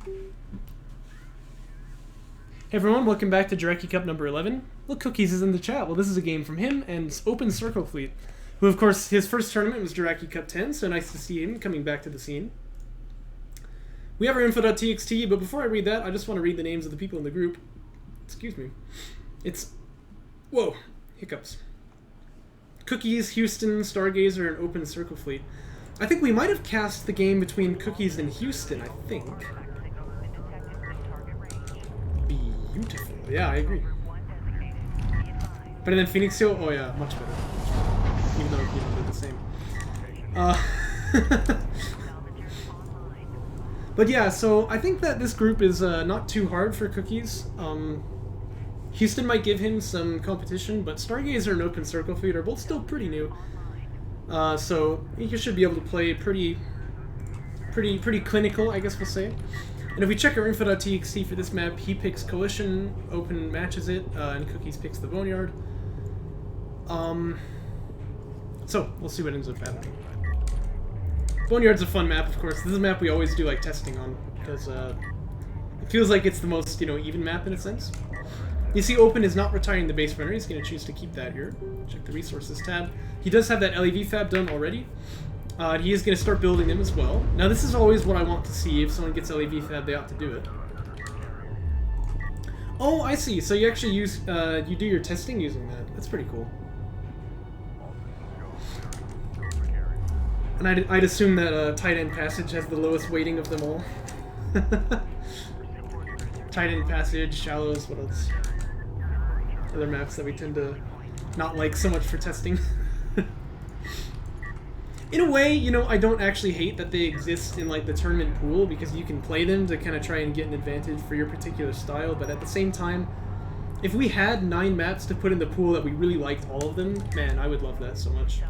Hey everyone, welcome back to Jaraci Cup number 11. Look, Cookies is in the chat. Well, this is a game from him and OpenCircleFleet, who, of course, his first tournament was Jaraci Cup 10, so nice to see him coming back to the scene. We have our info.txt, but before I read that, I just want to read the names of the people in the group. Excuse me. It's... Whoa. Hiccups. Cookies, Houston, Stargazer, and OpenCircleFleet. I think we might have cast the game between Cookies and Houston, I think. Beautiful. Yeah, I agree. Better than Phoenix Hill? Oh yeah, much better. Even though they're the same. But yeah, so I think that this group is not too hard for Cookies. Houston might give him some competition, but Stargazer and OpenCircleFleet are both still pretty new. So he should be able to play pretty clinical, I guess we'll say. And if we check our info.txt for this map, he picks Coalition, Open matches it, and Cookies picks the Boneyard. So, we'll see what ends up happening. Boneyard's a fun map, of course. This is a map we always do like testing on, because it feels like it's the most, even map in a sense. You see Open is not retiring the base runner, he's going to choose to keep that here. Check the resources tab. He does have that LEV fab done already. He is going to start building them as well. Now this is always what I want to see. If someone gets LEV fab, they ought to do it. Oh, I see. So you actually use, you do your testing using that. That's pretty cool. And I'd assume that tight end passage has the lowest weighting of them all. Tight end passage, shallows, what else? Other maps that we tend to not like so much for testing. In a way, I don't actually hate that they exist in like the tournament pool, because you can play them to kind of try and get an advantage for your particular style, but at the same time, if we had 9 maps to put in the pool that we really liked all of them, man, I would love that so much.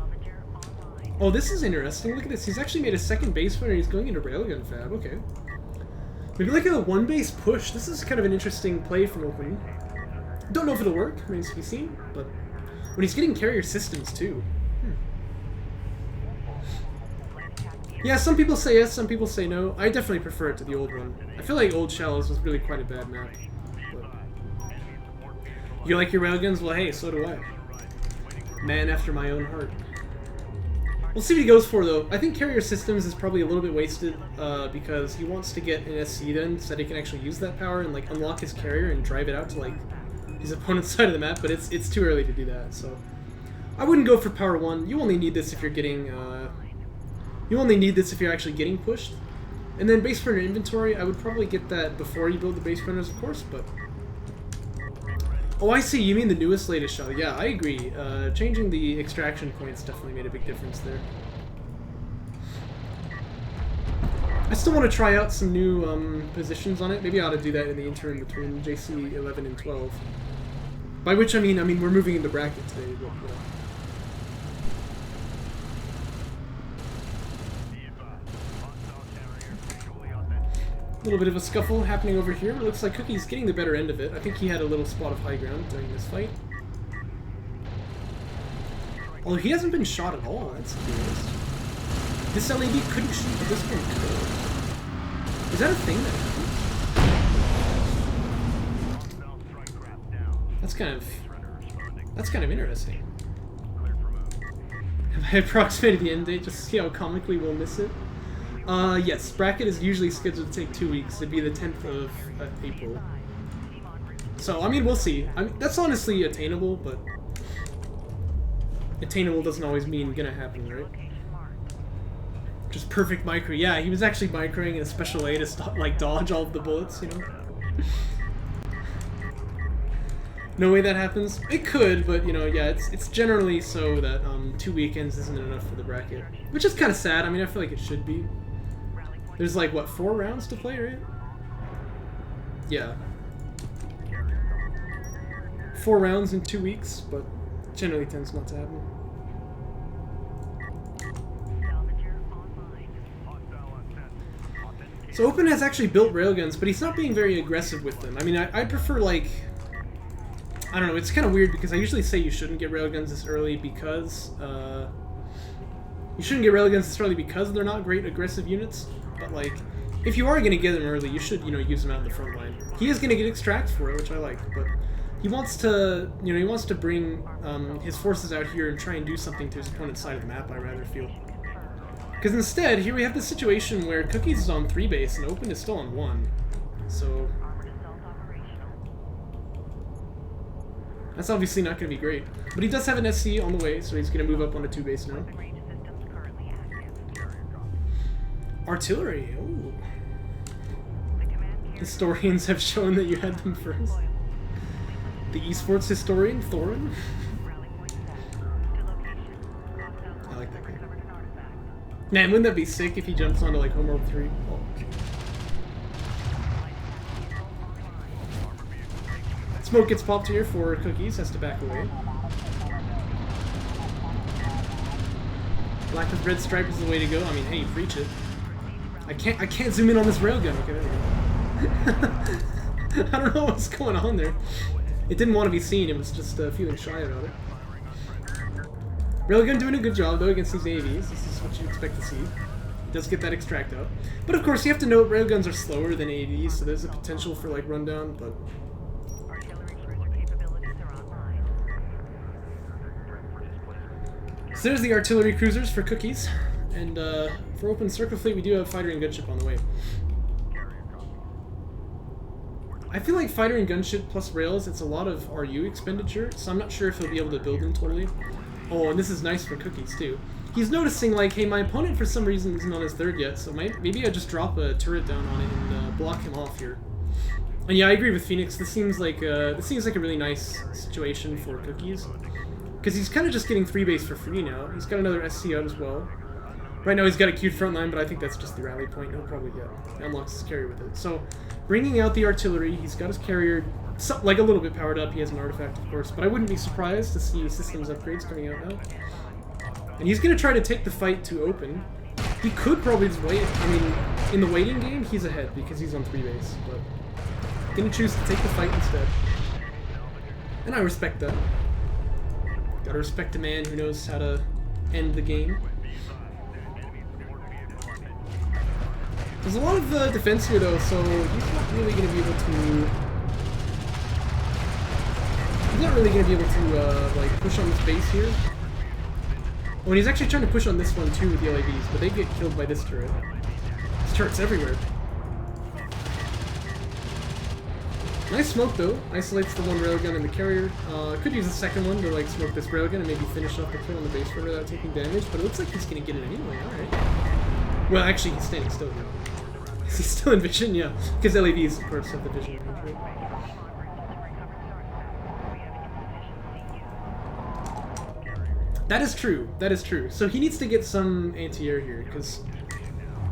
Oh, this is interesting. Look at this. He's actually made a second base runner. He's going into Railgun fab. Okay. Maybe like a 1-base push. This is kind of an interesting play from Open. Don't know if it'll work. Remains to be seen, but when he's getting carrier systems too. Yeah, some people say yes, some people say no. I definitely prefer it to the old one. I feel like Old Shallows was really quite a bad map. But you like your railguns? Well, hey, so do I. Man after my own heart. We'll see what he goes for, though. I think carrier systems is probably a little bit wasted, because he wants to get an SC then, so that he can actually use that power and like unlock his carrier and drive it out to like his opponent's side of the map, but it's too early to do that, so I wouldn't go for power 1. You only need this if you're getting actually getting pushed. And then base runner inventory, I would probably get that before you build the base runners, of course, but... Oh, I see, you mean the newest, latest shell. Yeah, I agree. Changing the extraction points definitely made a big difference there. I still want to try out some new positions on it. Maybe I ought to do that in the interim between JC 11 and 12. By which I mean we're moving into bracket today, but, a little bit of a scuffle happening over here. It looks like Cookie's getting the better end of it. I think he had a little spot of high ground during this fight. Although he hasn't been shot at all, that's curious. This LED couldn't shoot, but this one could. Is that a thing that happens? That's kind of interesting. Have I approximated the end date just to see how comically we'll miss it? Yes, bracket is usually scheduled to take 2 weeks. It'd be the 10th of April. So, I mean, we'll see. That's honestly attainable, but attainable doesn't always mean gonna happen, right? Just perfect micro. Yeah, he was actually microing in a special way to stop, like, dodge all of the bullets, No way that happens. It could, but, yeah, it's generally so that 2 weekends isn't enough for the bracket. Which is kind of sad. I mean, I feel like it should be. There's like, what, 4 rounds to play, right? Yeah. 4 rounds in 2 weeks, but generally tends not to happen. So Open has actually built railguns, but he's not being very aggressive with them. I mean, I prefer, like... I don't know, it's kind of weird because I usually say you shouldn't get railguns this early because... You shouldn't get railguns this early because they're not great aggressive units, but, like, if you are going to get him early, you should, you know, use him out in the front line. He is going to get extract for it, which I like, but he wants to, you know, he wants to bring his forces out here and try and do something to his opponent's side of the map, I rather feel. Because instead, here we have this situation where Cookies is on 3 base and Open is still on 1. So that's obviously not going to be great. But he does have an SC on the way, so he's going to move up on a 2 base now. Artillery, ooh. Historians have shown that you had them first. The esports historian, Thorin. I like that guy. Man, wouldn't that be sick if he jumps onto like Homeworld 3? Oh. Smoke gets popped here for Cookies, has to back away. Black with red stripe is the way to go. I mean, hey, preach it. I can't zoom in on this railgun. Okay, there we go. I don't know what's going on there. It didn't want to be seen, it was just feeling shy about it. Railgun doing a good job, though, against these AVs. This is what you expect to see. It does get that extract out. But of course, you have to note railguns are slower than AVs, so there's a potential for, like, rundown, but... So there's the artillery cruisers for Cookies. And for OpenCircleFleet, we do have fighter and gunship on the way. I feel like fighter and gunship plus rails, it's a lot of RU expenditure, so I'm not sure if he'll be able to build them totally. Oh, and this is nice for Cookies too. He's noticing, like, hey, my opponent for some reason isn't on his 3rd yet, so maybe I just drop a turret down on it and block him off here. And yeah, I agree with Phoenix. This seems like a really nice situation for Cookies, because he's kind of just getting 3 base for free now. He's got another SC out as well. Right now he's got a cute front line, but I think that's just the rally point. He'll probably unlocks his carrier with it. So, bringing out the artillery, he's got his carrier, like, a little bit powered up. He has an artifact, of course, but I wouldn't be surprised to see systems upgrades coming out now. And he's going to try to take the fight to Open. He could probably just wait. I mean, in the waiting game, he's ahead because he's on 3 base, but going to choose to take the fight instead. And I respect that. Gotta respect a man who knows how to end the game. There's a lot of defense here, though, so he's not really going to be able to... He's not really going to be able to, like, push on this base here. Oh, and he's actually trying to push on this one, too, with the LAVs, but they get killed by this turret. This turret's everywhere. Nice smoke, though. Isolates the one railgun and the carrier. Could use the second one to, like, smoke this railgun and maybe finish off the kill on the base runner without taking damage, but it looks like he's going to get it anyway. Alright. Well, actually, he's standing still here. Is he still in vision? Yeah, because LAVs, of course, have the vision. That is true. That is true. So he needs to get some anti-air here, because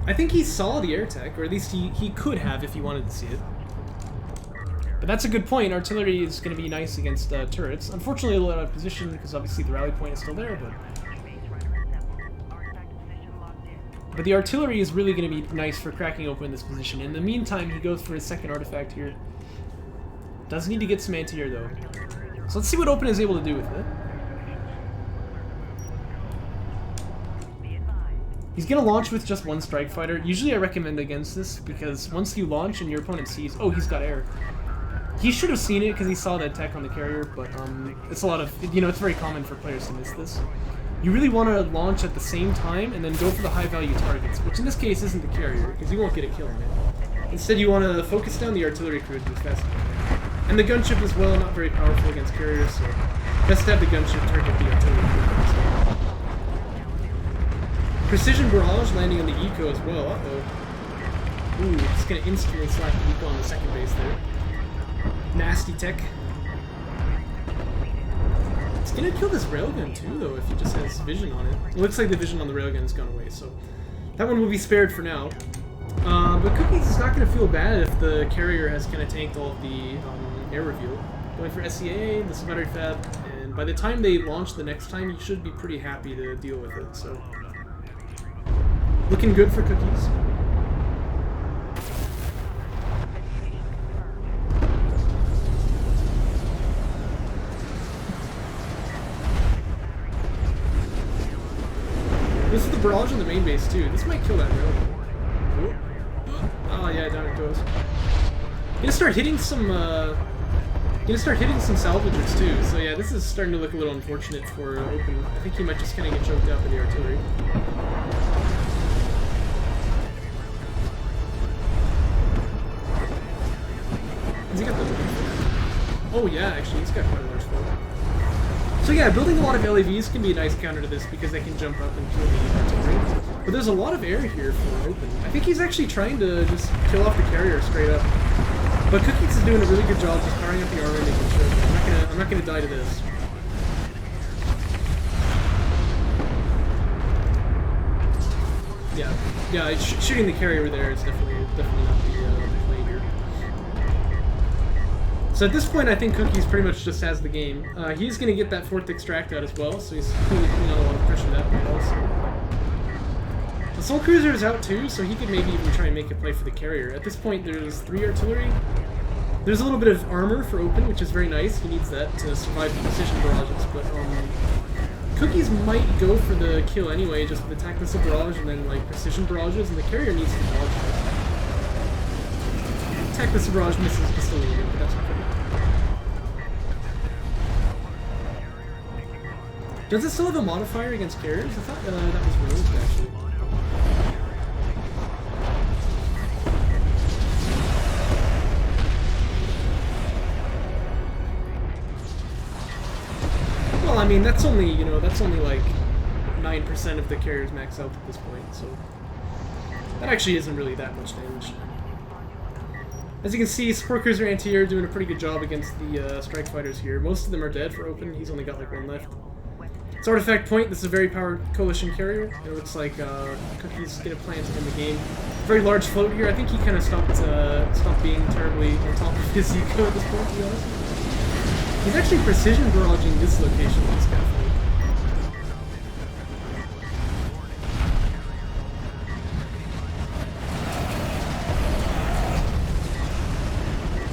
I think he saw the air tech, or at least he could have if he wanted to see it. But that's a good point. Artillery is going to be nice against turrets. Unfortunately, a little out of position, because obviously the rally point is still there, but the artillery is really going to be nice for cracking open this position. In the meantime, he goes for his second artifact here. Does need to get some anti-air, though. So let's see what Open is able to do with it. He's going to launch with just 1 strike fighter. Usually I recommend against this, because once you launch and your opponent sees, oh, he's got air. He should have seen it because he saw the attack on the carrier, but it's a lot of, you know, it's very common for players to miss this. You really want to launch at the same time and then go for the high-value targets, which in this case isn't the carrier, because you won't get a kill on it. Instead, you want to focus down the artillery crew as fast as you can. And the gunship as well, not very powerful against carriers, so best to have the gunship target the artillery crew. Precision barrage landing on the eco as well. Uh-oh. Ooh, just going to instantly slap the eco on the second base there. Nasty tech. It's gonna kill this railgun too, though, if he just has vision on it. It looks like the vision on the railgun has gone away, so that one will be spared for now. But Cookies is not gonna feel bad if the carrier has kind of tanked all of the air reveal. Going for SCA, this is battery fab, and by the time they launch the next time, you should be pretty happy to deal with it. So, looking good for Cookies. This is the barrage on the main base too. This might kill that railgun. Yeah, down it goes. Gonna start hitting some salvagers too. So yeah, this is starting to look a little unfortunate for Open. I think he might just kind of get choked out by the artillery. Has he got the... Oh yeah, actually, he's got quite a large fold. So yeah, building a lot of LAVs can be a nice counter to this because they can jump up and kill the artillery. But there's a lot of air here for Open. I think he's actually trying to just kill off the carrier straight up. But Cookies is doing a really good job just powering up the armor and making sure. I'm not gonna die to this. Yeah, shooting the carrier there is definitely not the play here. So at this point, I think Cookies pretty much just has the game. He's gonna get that 4th extract out as well, so he's really putting on a lot of pressure that way also. The Soul Cruiser is out too, so he could maybe even try and make a play for the carrier. At this point, there's 3 artillery. There's a little bit of armor for Open, which is very nice. He needs that to survive the precision barrages, but Cookies might go for the kill anyway, just with attack missile barrage and then like precision barrages, and the carrier needs to dodge that. Attack missile barrage misses just a little bit, but that's okay. Does it still have a modifier against carriers? I thought that was removed actually. Well, I mean, that's only like 9% of the carriers max out at this point, so that actually isn't really that much damage. As you can see, Support Cruiser Anti-Air doing a pretty good job against the Strike Fighters here. Most of them are dead for Open. He's only got like 1 left. It's Artifact Point. This is a very powered Coalition carrier. It looks like Cookie's gonna plan to end the game. Very large float here. I think he kind of stopped being terribly on top of his eco at this point, to be honest. He's actually precision barraging this location. It's kind of funny.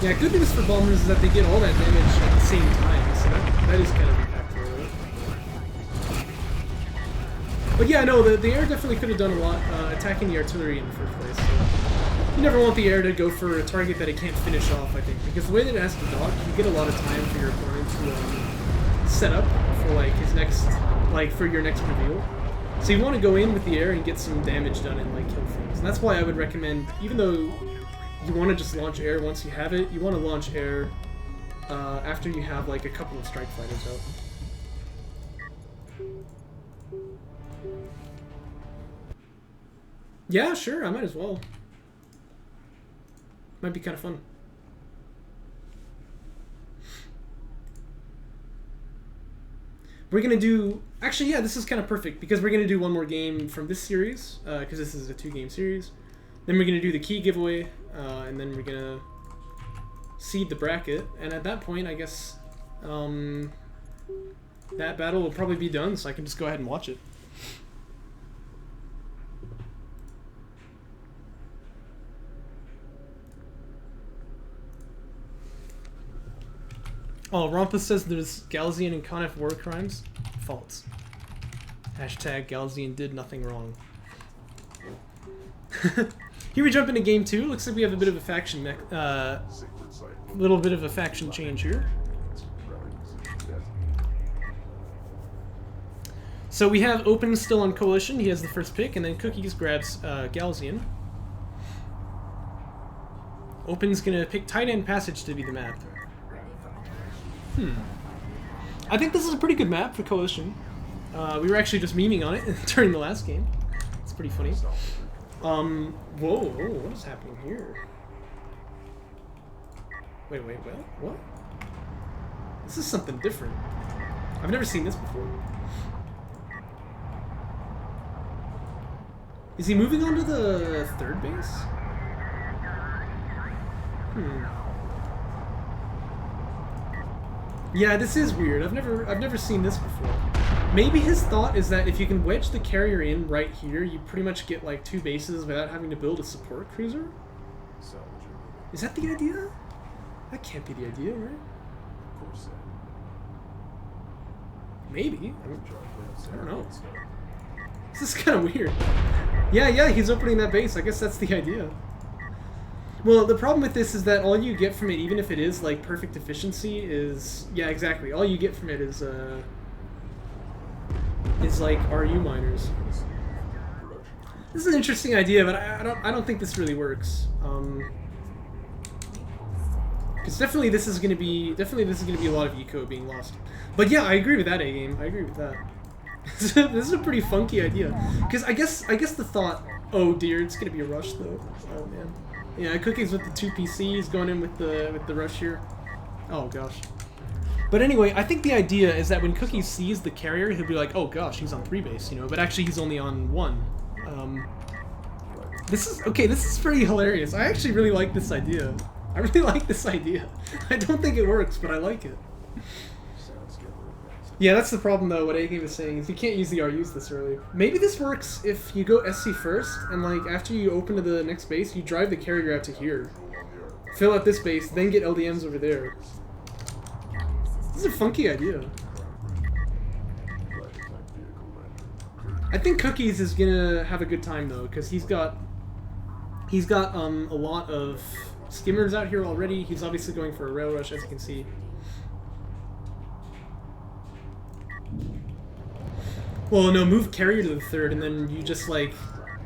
Yeah, good news for bombers is that they get all that damage at the same time, so that is kind of impactful. But yeah, no, the air definitely could have done a lot attacking the artillery in the first place. So you never want the air to go for a target that it can't finish off, I think, because the way that it has to dock, you get a lot of time for your opponent to set up for like his next, for your next reveal. So you want to go in with the air and get some damage done and like kill things. And that's why I would recommend, even though you want to just launch air once you have it, you want to launch air after you have like a couple of strike fighters out. Yeah, sure, I might as well. Might be kind of fun. We're gonna do... Actually, yeah, this is kind of perfect, because we're gonna do one more game from this series, because this is a 2-game series. Then we're gonna do the key giveaway, and then we're gonna seed the bracket, and at that point, I guess, that battle will probably be done, so I can just go ahead and watch it. Oh, Rompus says there's Galzian and Conif war crimes. False. Hashtag Galzian did nothing wrong. Here we jump into game 2. Looks like we have a bit of a faction little bit of a faction change here. So we have Open still on Coalition. He has the first pick, and then Cookies grabs Galzian. Open's gonna pick Tight End Passage to be the map. I think this is a pretty good map for Coalition. We were actually just memeing on it during the last game. It's pretty funny. Whoa, what is happening here? Wait, what? This is something different. I've never seen this before. Is he moving on to the 3rd base? Yeah, this is weird. I've never seen this before. Maybe his thought is that if you can wedge the carrier in right here, you pretty much get like 2 bases without having to build a support cruiser? Is that the idea? That can't be the idea, right? Maybe. I don't know. This is kind of weird. Yeah, he's opening that base. I guess that's the idea. Well, the problem with this is that all you get from it, even if it is like perfect efficiency, is yeah, exactly. All you get from it is like RU miners. This is an interesting idea, but I don't think this really works. Because definitely this is gonna be a lot of eco being lost. But yeah, I agree with that, A-game. I agree with that. This is a pretty funky idea. Because I guess the thought, oh dear, it's gonna be a rush though. Oh man. Yeah, Cookies with the 2 PCs going in with the rush here. Oh gosh. But anyway, I think the idea is that when Cookies sees the carrier, he'll be like, oh gosh, he's on 3 base, you know, but actually he's only on 1. This is pretty hilarious. I actually really like this idea. I really like this idea. I don't think it works, but I like it. Yeah, that's the problem though, what A-game is saying, is you can't use the RUs this early. Maybe this works if you go SC first, and like after you open to the next base, you drive the carrier out to here. Fill out this base, then get LDMs over there. This is a funky idea. I think Cookies is gonna have a good time though, because he's got a lot of skimmers out here already. He's obviously going for a rail rush, as you can see. Well, no, move carrier to the 3rd, and then you just like,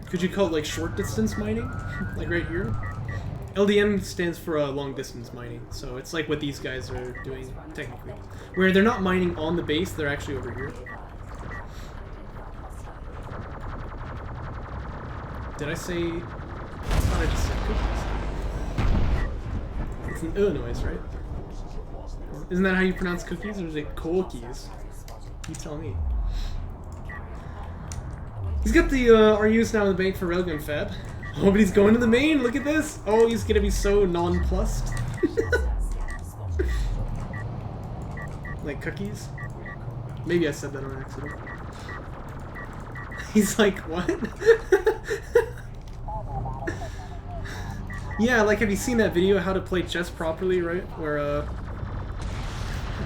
could you call it like short distance mining, like right here? LDM stands for long distance mining, so it's like what these guys are doing technically, where they're not mining on the base, they're actually over here. Did I say? I thought I just said cookies. It's an noise, right? Isn't that how you pronounce cookies, or is it cookies? You tell me. He's got the RUs now in the bank for Railgun Fab. Oh, but he's going to the main! Look at this! Oh, he's gonna be so nonplussed. Like cookies? Maybe I said that on accident. He's like, what? Yeah, like, have you seen that video, how to play chess properly, right? Where,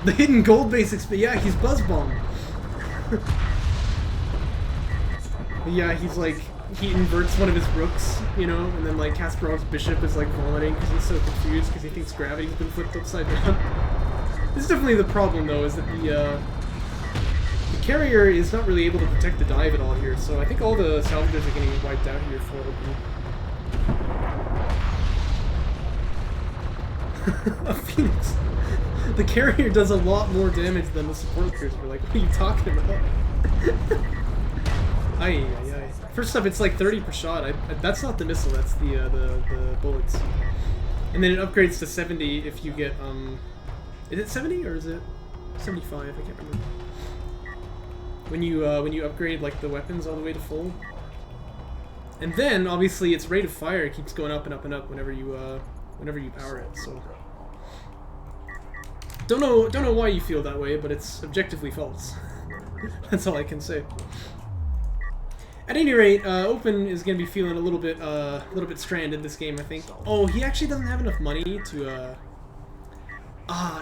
the hidden gold basics, but yeah, he's buzz bombed. Yeah, he's like, he inverts one of his rooks, you know, and then like Kasparov's bishop is like vomiting because he's so confused because he thinks gravity's been flipped upside down. This is definitely the problem though, is that the carrier is not really able to protect the dive at all here, so I think all the salvagers are getting wiped out here for opening. A Phoenix. The carrier does a lot more damage than the support cruiser. Like, what are you talking about? Aye. First up, it's like 30 per shot. That's not the missile, that's the bullets. And then it upgrades to 70 if you get, is it 70 or is it 75? I can't remember. When you upgrade like the weapons all the way to full. And then obviously its rate of fire keeps going up and up and up whenever you power it. So don't know why you feel that way, but it's objectively false. That's all I can say. At any rate, Open is going to be feeling a little bit stranded this game, I think. Oh, he actually doesn't have enough money to,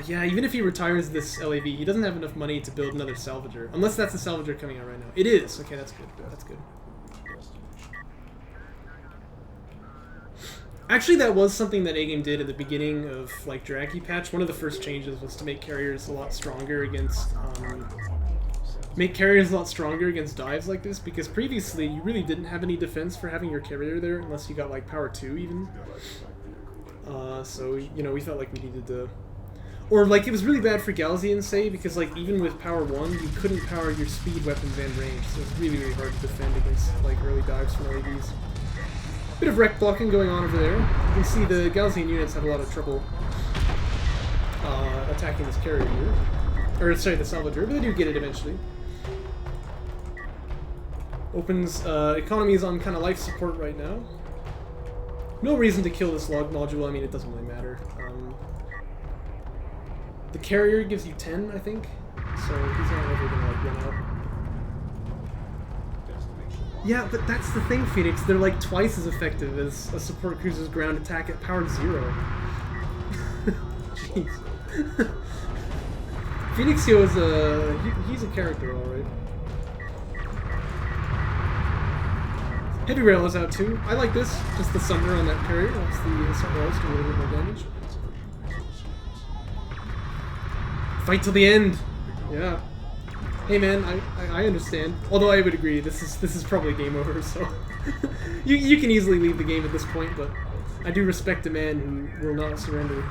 yeah, even if he retires this LAV, he doesn't have enough money to build another salvager. Unless that's a salvager coming out right now. It is! Okay, that's good. That's good. Actually, that was something that A-Game did at the beginning of, like, Jaraci patch. One of the first changes was to make carriers a lot stronger against, dives like this, because previously you really didn't have any defense for having your carrier there unless you got like power 2 even. So, you know, we felt like we needed to... Or like it was really bad for Galzian, say, because like even with power 1 you couldn't power your speed, weapons, and range, so it's really, really hard to defend against like early dives from LAVs. Bit of wreck blocking going on over there. You can see the Galzian units have a lot of trouble attacking this carrier here. Or sorry, the salvager, but they do get it eventually. Open's economy is on kind of life support right now. No reason to kill this log module, I mean, it doesn't really matter. The carrier gives you 10, I think, so he's not ever gonna like run out. Yeah, but that's the thing, Phoenix, they're like twice as effective as a support cruiser's ground attack at power 0. Jeez. Phoenixio is he's a character, alright. Heavy Rail is out too. I like this. Just the Sunder on that carrier. That's the assault rails do a little bit more damage. Fight till the end. Yeah. Hey man, I understand. Although I would agree, this is probably game over. So you can easily leave the game at this point, but I do respect a man who will not surrender.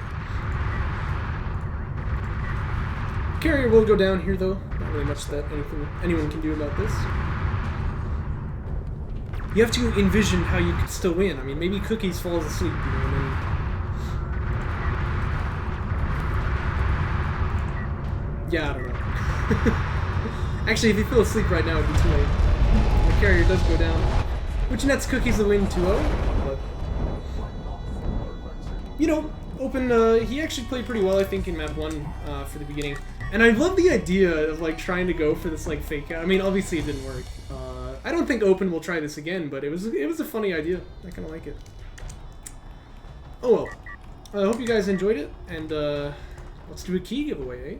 Carrier will go down here though. Not really much that anyone can do about this. You have to envision how you could still win. I mean, maybe Cookies falls asleep, you know, and then... Yeah, I don't know. Actually, if he fell asleep right now, it'd be too late. The carrier does go down. Which nets Cookies the win 2-0, but... You know, Open, he actually played pretty well, I think, in map 1 for the beginning. And I love the idea of, like, trying to go for this, like, fake out. I mean, obviously it didn't work. I don't think Open will try this again, but it was a funny idea. I kind of like it. Oh well. I hope you guys enjoyed it, and let's do a key giveaway, eh?